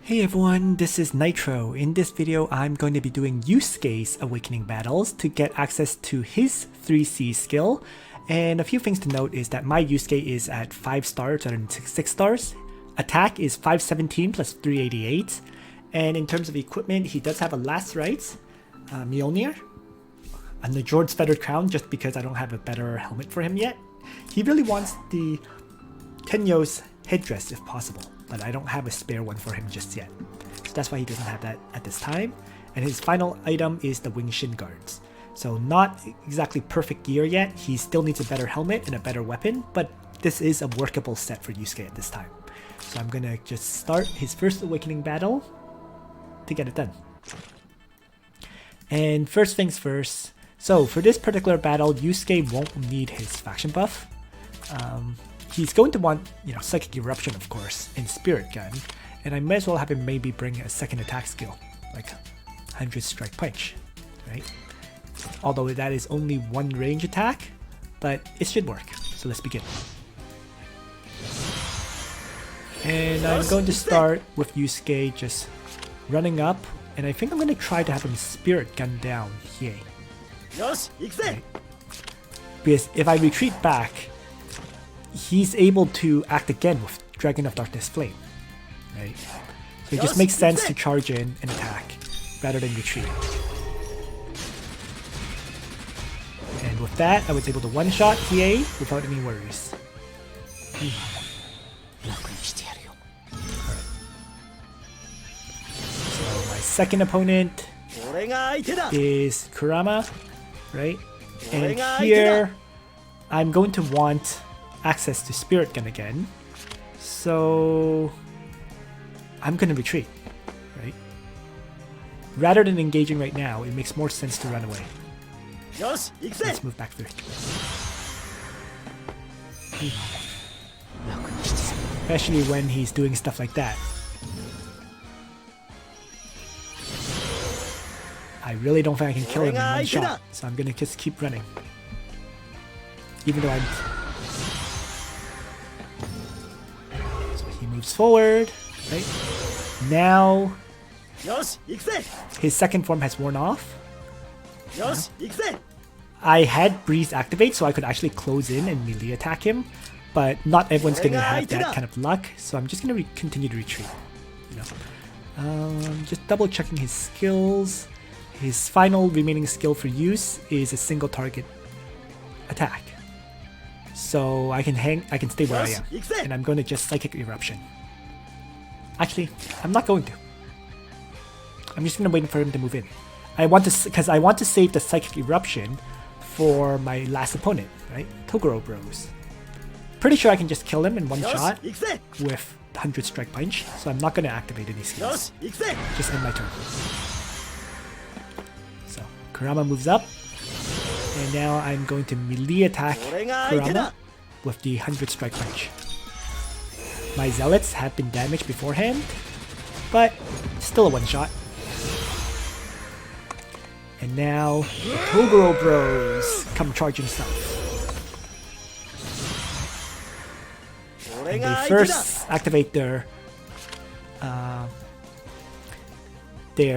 Hey everyone, this is Nitro. In this video, I'm going to be doing Yusuke's Awakening battles to get access to his 3C skill. And a few things to note is that my Yusuke is at 5 stars rather than 6 stars. Attack is 517 plus 388. And in terms of equipment, he does have a Last Rites, Mjolnir, and the Jord's Feathered Crown just because I don't have a better helmet for him yet. He really wants the Tenyo's headdress if possible, but I don't have a spare one for him just yet. So that's why he doesn't have that at this time. And his final item is the Wing Shin Guards. So not exactly perfect gear yet. He still needs a better helmet and a better weapon, but this is a workable set for Yusuke at this time. So I'm gonna just start his first Awakening battle to get it done. And first things first, so for this particular battle, Yusuke won't need his faction buff. He's going to want, Psychic Eruption, of course, and Spirit Gun, and I might as well have him maybe bring a second attack skill, like 100 Strike Punch, right? Although that is only one range attack, but it should work. So let's begin. And I'm going to start with Yusuke just running up, and I think I'm going to try to have him Spirit Gun down here. Right? Because if I retreat back, he's able to act again with Dragon of Darkness Flame, right? So it just makes sense to charge in and attack rather than retreat. And with that, I was able to one-shot TA without any worries. So my second opponent is Kurama, right? And here, I'm going to want access to Spirit Gun again, so I'm gonna retreat, right? Rather than engaging right now, it makes more sense to run away. Let's move back through. Especially when he's doing stuff like that. I really don't think I can kill him in one shot, so I'm gonna just keep running. Even though I'm... moves forward, right? Now his second form has worn off. I had Breeze activate so I could actually close in and melee attack him, but not everyone's gonna have that kind of luck, so I'm just gonna continue to retreat. Just double checking his skills. His final remaining skill for use is a single target attack. So I can stay where I am, and I'm going to just Psychic Eruption. Actually, I'm not going to. I'm just going to wait for him to move in. Because I want to save the Psychic Eruption for my last opponent, right? Toguro Bros. Pretty sure I can just kill him in one shot with 100 Strike Punch, so I'm not going to activate any skills. Just end my turn. So, Kurama moves up. And now I'm going to melee attack Kurama with the 100 Strike Punch. My Zealots have been damaged beforehand, but still a one-shot. And now the Toguro Bros come charging south. And they first activate their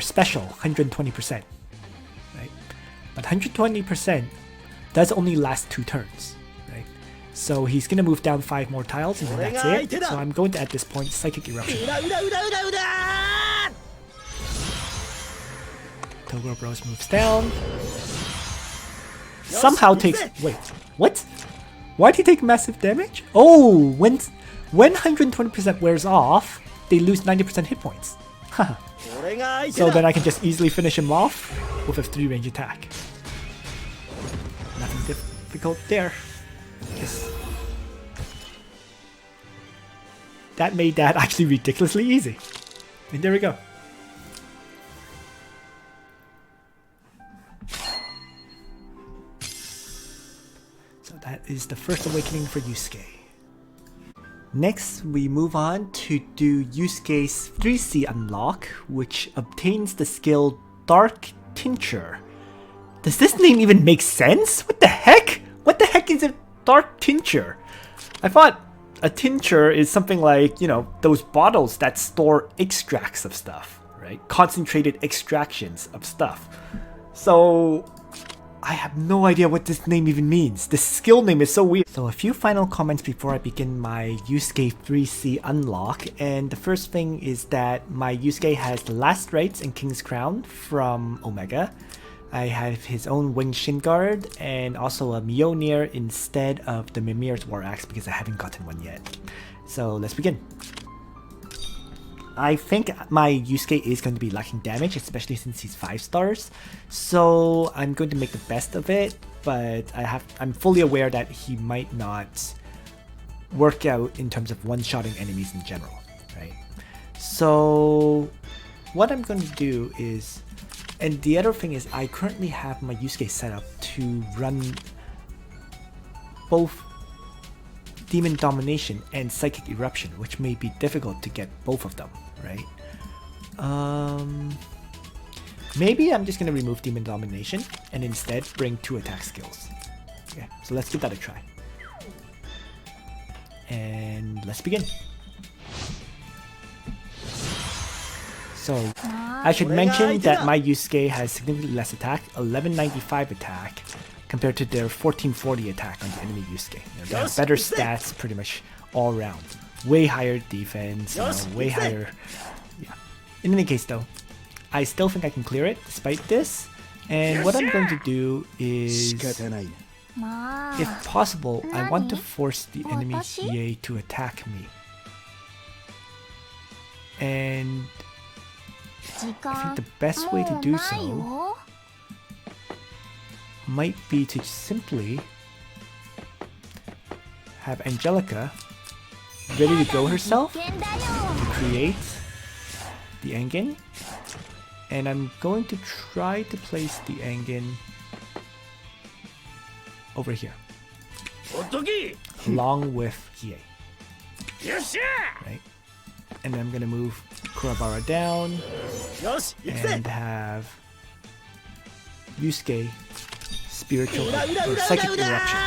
special, 120%. But 120% does only last 2 turns, right? So he's gonna move down 5 more tiles and then that's it. So I'm going to, at this point, Psychic Eruption. Toguro Bros moves down. Somehow takes... Wait, what? Why'd he take massive damage? Oh, when 120% wears off, they lose 90% hit points. Haha. So then I can just easily finish him off with a 3-range attack. Nothing difficult there. Just... that made that actually ridiculously easy. And there we go. So that is the first awakening for Yusuke. Next, we move on to do Yusuke's 3C unlock, which obtains the skill Dark Tincture. Does this name even make sense? What the heck? What the heck is a Dark Tincture? I thought a tincture is something like, you know, those bottles that store extracts of stuff, right? Concentrated extractions of stuff. So I have no idea what this name even means. The skill name is so weird. So a few final comments before I begin my Yusuke 3C unlock. And the first thing is that my Yusuke has the last rites and King's Crown from Omega. I have his own winged shin guard and also a Mjolnir instead of the Mimir's War Axe because I haven't gotten one yet. So let's begin. I think my Yusuke is going to be lacking damage, especially since he's 5 stars. So I'm going to make the best of it, but I'm fully aware that he might not work out in terms of one-shotting enemies in general, right? So what I'm going to do is, and the other thing is I currently have my Yusuke set up to run both Demon Domination and Psychic Eruption, which may be difficult to get both of them, right? Maybe I'm just going to remove Demon Domination and instead bring 2 attack skills. Okay, so let's give that a try. And let's begin. So, I should mention that my Yusuke has significantly less attack, 1195 attack, compared to their 1440 attack on the enemy Yusuke. They have better stats pretty much all around. Way higher defense, way higher... Yeah. In any case though, I still think I can clear it despite this. And what I'm going to do is, if possible, I want to force the enemy Hiei to attack me. And I think the best way to do so might be to simply have Angelica ready to go herself to create the Engen. And I'm going to try to place the Engen over here, along with Hiei. Right? And I'm gonna move Kurama down and have Yusuke spiritual or psychic eruption.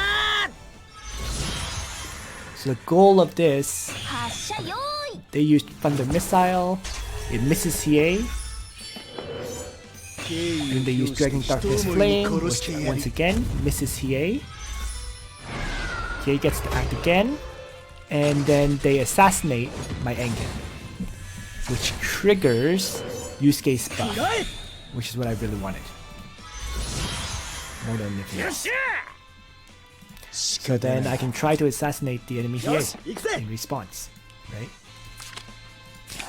So the goal of this, they used Thunder Missile, it misses Hiei, and they use Dragon Darkness Flame, which once again misses Hiei. Hiei gets to act again, and then they assassinate my Engen, which triggers Yusuke's buff, which is what I really wanted. More than anything else. So then I can try to assassinate the enemy Hiei in response, right?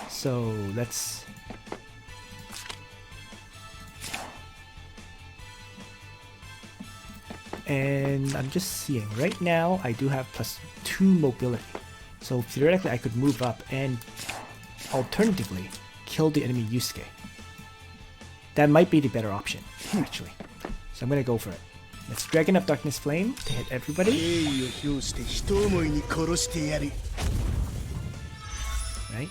So let's... And I'm just seeing, right now I do have +2 mobility. So theoretically I could move up and alternatively kill the enemy Yusuke. That might be the better option, actually. So I'm gonna go for it. Let's Dragon of Darkness Flame to hit everybody. Right?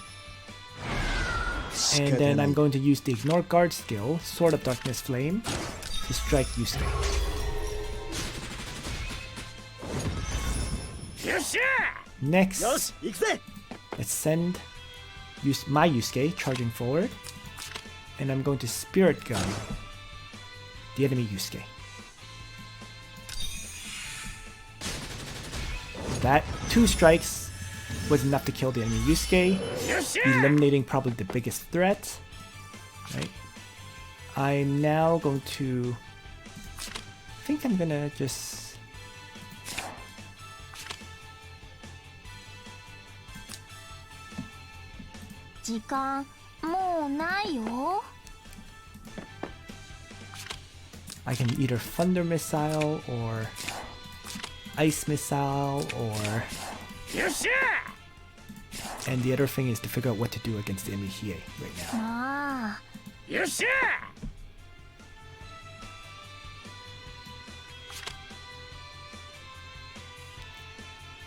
And then I'm going to use the Ignore Guard skill, Sword of Darkness Flame, to strike Yusuke. Next, let's send my Yusuke charging forward, and I'm going to Spirit Gun the enemy Yusuke. That 2 strikes was enough to kill the enemy Yusuke, eliminating probably the biggest threat. Right? I'm now going to... I think I'm gonna just... I can either Thunder Missile or Ice Missile or... And the other thing is to figure out what to do against the enemy Hiei right now.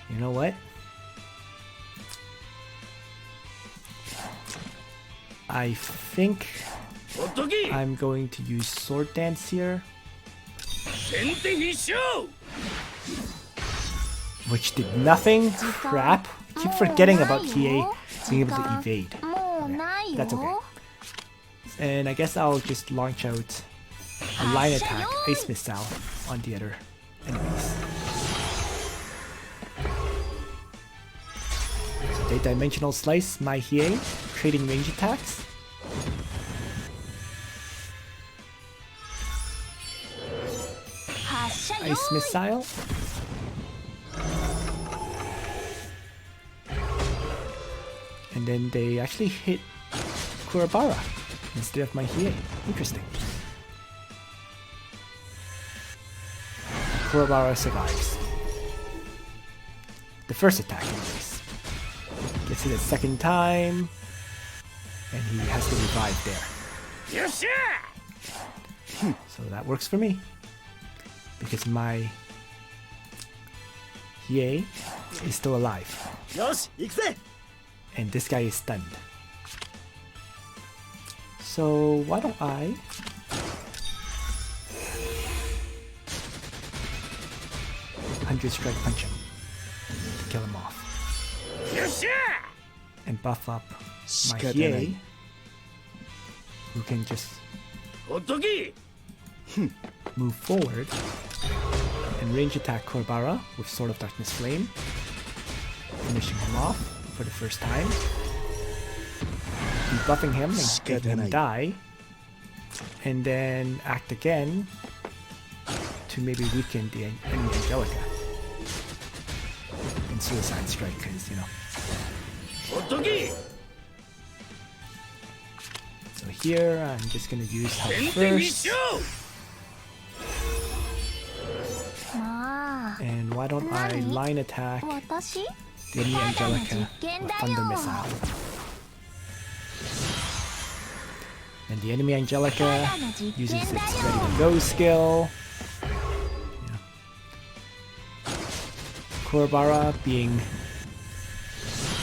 You know what? I think I'm going to use Sword Dance here. which did nothing. Crap. Keep forgetting about TA being able to evade. Okay, that's okay. And I guess I'll just launch out a line attack ice missile on the other enemies. So they dimensional slice my Hiei, trading range attacks. Ice missile. And then they actually hit Kurama instead of my Hiei. Interesting. Kurama survives. The first attack anyways. Gets hit a second time. And he has to revive there. So that works for me. Because my Hiei is still alive. And this guy is stunned. So why don't I Strike punch him to kill him off. And buff up my Hiei, who can just move forward and range attack Kurama with Sword of Darkness Flame, finishing him off for the first time, debuffing him and getting him die, and then act again to maybe weaken the enemy Angelica. And Suicide Strike, because, you know. So here, I'm just gonna use health first. And why don't I line attack the enemy Angelica with Thunder Missile. And the enemy Angelica uses its Ready to Go skill. Kurama, being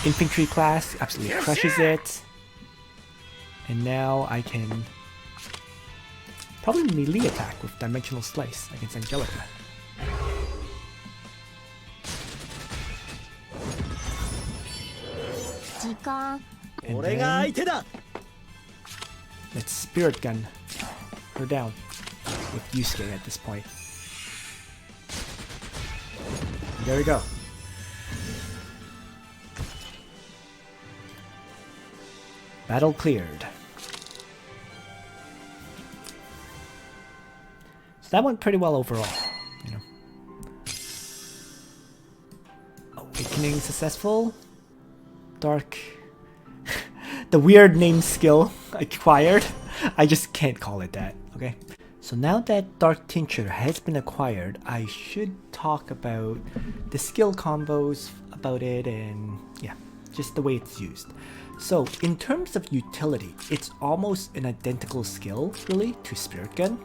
infantry class, absolutely crushes it. And now I can probably melee attack with Dimensional Slice against Angelica. And then let's Spirit Gun her down with Yusuke at this point. There we go. Battle cleared. So that went pretty well overall, you know. Awakening successful. Dark. The weird name skill acquired. I just can't call it that, okay? So now that Dark Tincture has been acquired, I should talk about the skill combos about it and yeah, just the way it's used. So in terms of utility, it's almost an identical skill really to Spirit Gun.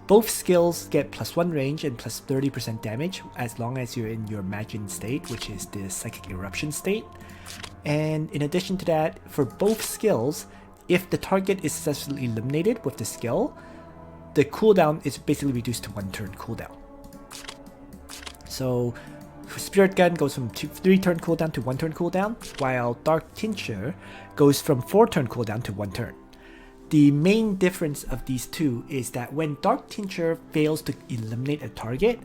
Both skills get +1 range and plus 30% damage as long as you're in your imagined state, which is the Psychic Eruption state. And in addition to that, for both skills, if the target is successfully eliminated with the skill, the cooldown is basically reduced to 1 turn cooldown. So Spirit Gun goes from 3 turn cooldown to 1 turn cooldown, while Dark Tincture goes from 4 turn cooldown to 1 turn. The main difference of these two is that when Dark Tincture fails to eliminate a target,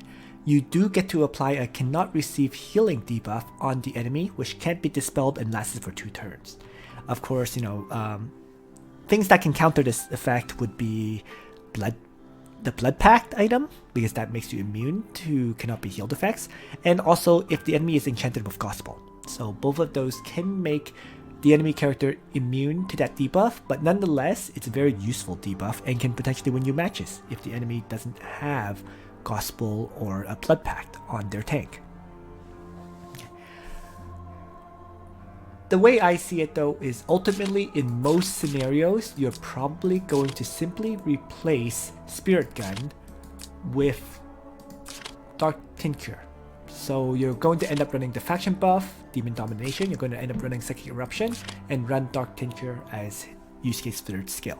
you do get to apply a cannot receive healing debuff on the enemy, which can't be dispelled and lasts for 2 turns. Of course, you know, things that can counter this effect would be the Blood Pact item, because that makes you immune to cannot be healed effects, and also if the enemy is enchanted with Gospel. So both of those can make the enemy character immune to that debuff, but nonetheless, it's a very useful debuff and can potentially win you matches if the enemy doesn't have Gospel or a Blood Pact on their tank. The way I see it though is ultimately in most scenarios, you're probably going to simply replace Spirit Gun with Dark Tincture. So you're going to end up running the faction buff, Demon Domination, you're going to end up running Psychic Eruption, and run Dark Tincture as Yusuke's third skill.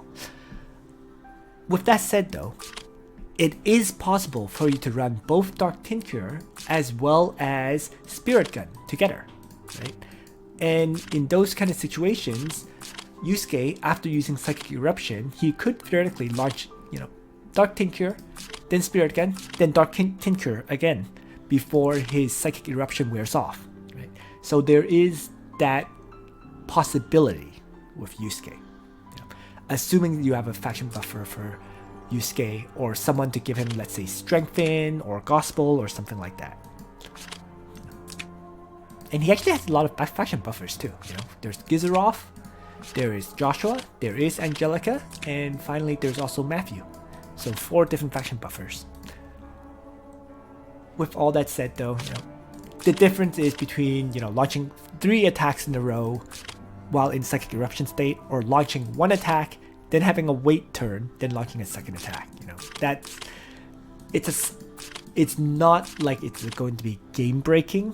With that said though, it is possible for you to run both Dark Tincture as well as Spirit Gun together, right? And in those kind of situations, Yusuke, after using Psychic Eruption, he could theoretically launch, Dark Tincture, then Spirit Gun, then Dark Tincture again before his Psychic Eruption wears off, right? So there is that possibility with Yusuke. Assuming you have a faction buffer for Yusuke or someone to give him, let's say, Strengthen or Gospel or something like that. And he actually has a lot of faction buffers too. There's Gizaroff, there is Joshua, there is Angelica, and finally there's also Matthew. So 4 different faction buffers. With all that said though, the difference is between, launching 3 attacks in a row while in Psychic Eruption state, or launching 1 attack, then having a wait turn, then launching a second attack. It's not like it's going to be game breaking,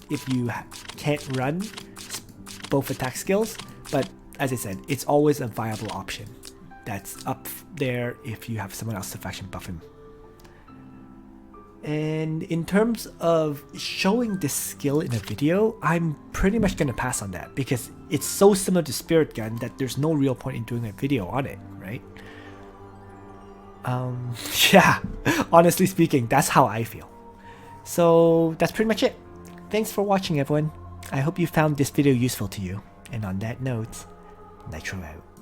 if you can't run both attack skills. But as I said, it's always a viable option that's up there if you have someone else to faction buff him. And in terms of showing this skill in a video, I'm pretty much going to pass on that because it's so similar to Spirit Gun that there's no real point in doing a video on it, right? Yeah, honestly speaking, that's how I feel. So that's pretty much it. Thanks for watching, everyone. I hope you found this video useful to you. And on that note, Nitro out.